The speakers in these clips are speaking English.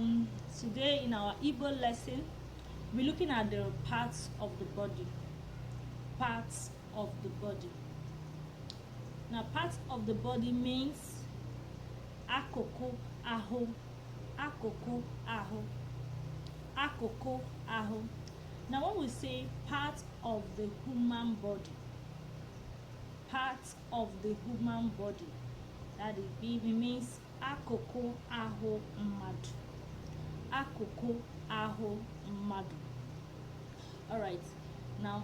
Today in our Igbo lesson, we're looking at the parts of the body. Parts of the body. Now, parts of the body means akoko ahụ, akoko ahụ, akoko ahụ. Now, when we say part of the human body, part of the human body, that it means akoko ahụ mmadụ, akoko ahụ mmadụ. All right. Now,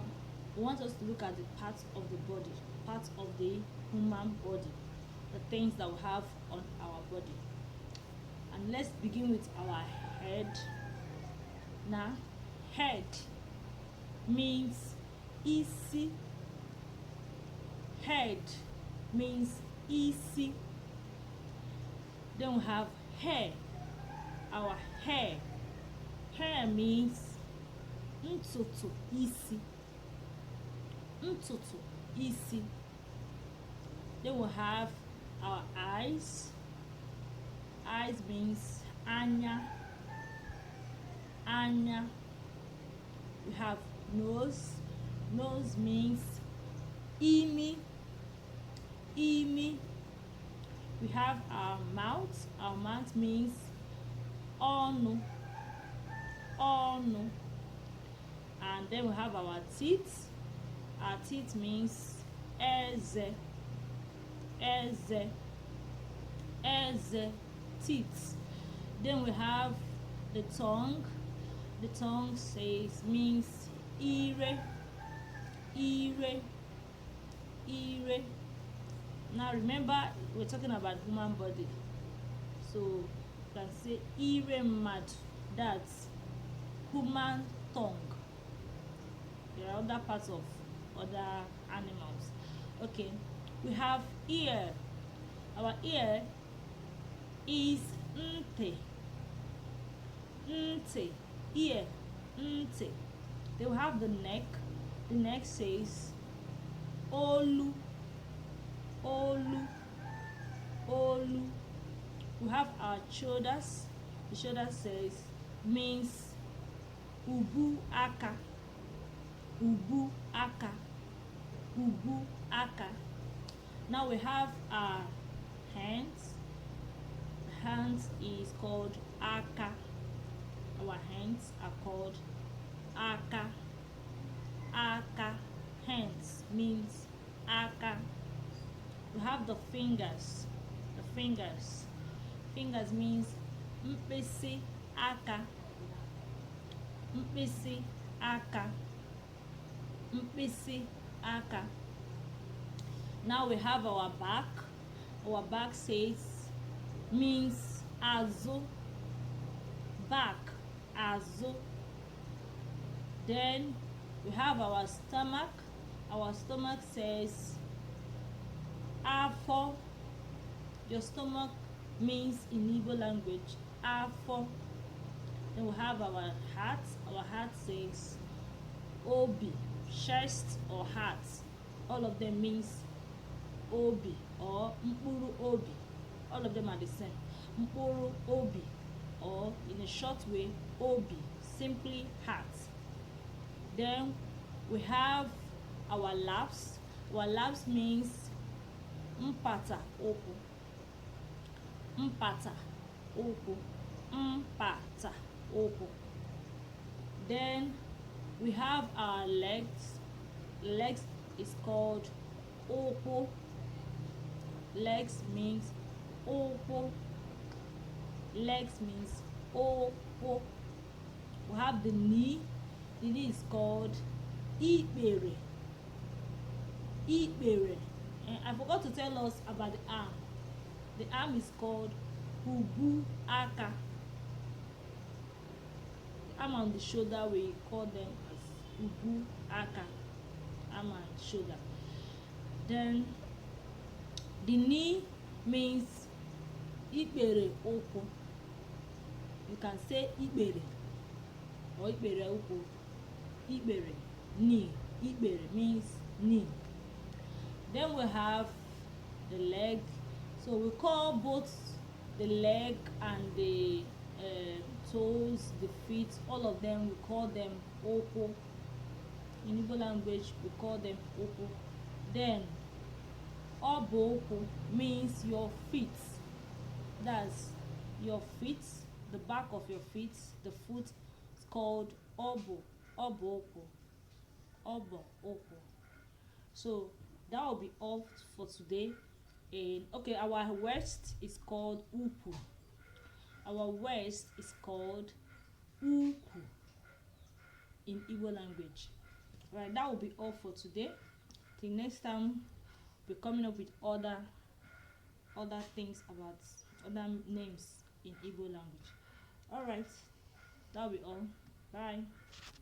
we want us to look at the parts of the body, parts of the human body, the things that we have on our body. And let's begin with our head. Now, head means isi. Head means isi. Then we have hair. Our hair. Hair means ntutu isi. Ntutu isi. Then we have our eyes. Eyes means anya. Anya. We have nose. Nose means imi. Imi. We have our mouth. Our mouth means ọnụ. Ọnụ. And then we have our teeth. Our teeth means eze. Eze. Eze. Teeth. Then we have the tongue. The tongue means ire. Ire. Ire. Now remember, we're talking about human body. So you can say ire mmadụ. That's human tongue. There are other parts of other animals. Okay, we have ear. Our ear is nte. Nte. Ear. Nte. Then we have the neck. The neck says olu. Olu. Olu. We have our shoulders. The shoulder means ubu aka. Ubu aka. Ubu aka. Now we have our hands. Hands is called aka. Our hands are called aka. Aka. Hands means aka. We have the fingers. The fingers. Fingers means mkpịsị aka. Mkpịsị aka. Mkpịsị aka. Now we have our back. Our back means azụ. Back, azụ. Then we have our stomach. Our stomach says afọ. Your stomach means in Igbo language afọ. Then we have our heart. Our heart says obi. Chest or heart, all of them means obi or mkpụrụ obi. All of them are the same. Mkpụrụ obi, or in a short way, obi, simply heart. Then we have our laps. Our laps means mpata ụkwụ. Mpata ụkwụ. Mpata ụkwụ. Then we have our legs. Legs is called ụkwụ. Legs means ụkwụ. Legs means ụkwụ. We have the knee. The knee is called ikpere. Ikpere. And I forgot to tell us about the arm. The arm is called ubu aka. The arm on the shoulder, we call them as ubu aka. Arm and shoulder. Then the knee means ikpere ụkwụ. You can say ikpere or ikpere ụkwụ. Ikpere, knee. Ikpere means knee. Then we have the leg. So we call both the leg and the toes, the feet, all of them we call them oko. In Igbo language we call them oko. Then oboko means your feet. That's your feet, the back of your feet, the foot is called oboko, oko. So that will be all for today. And okay, our waist is called uku. Our waist is called uku in Igbo language. Right, that will be all for today. Till next time, we're coming up with other things about other names in Igbo language. All right, that'll be all. Bye.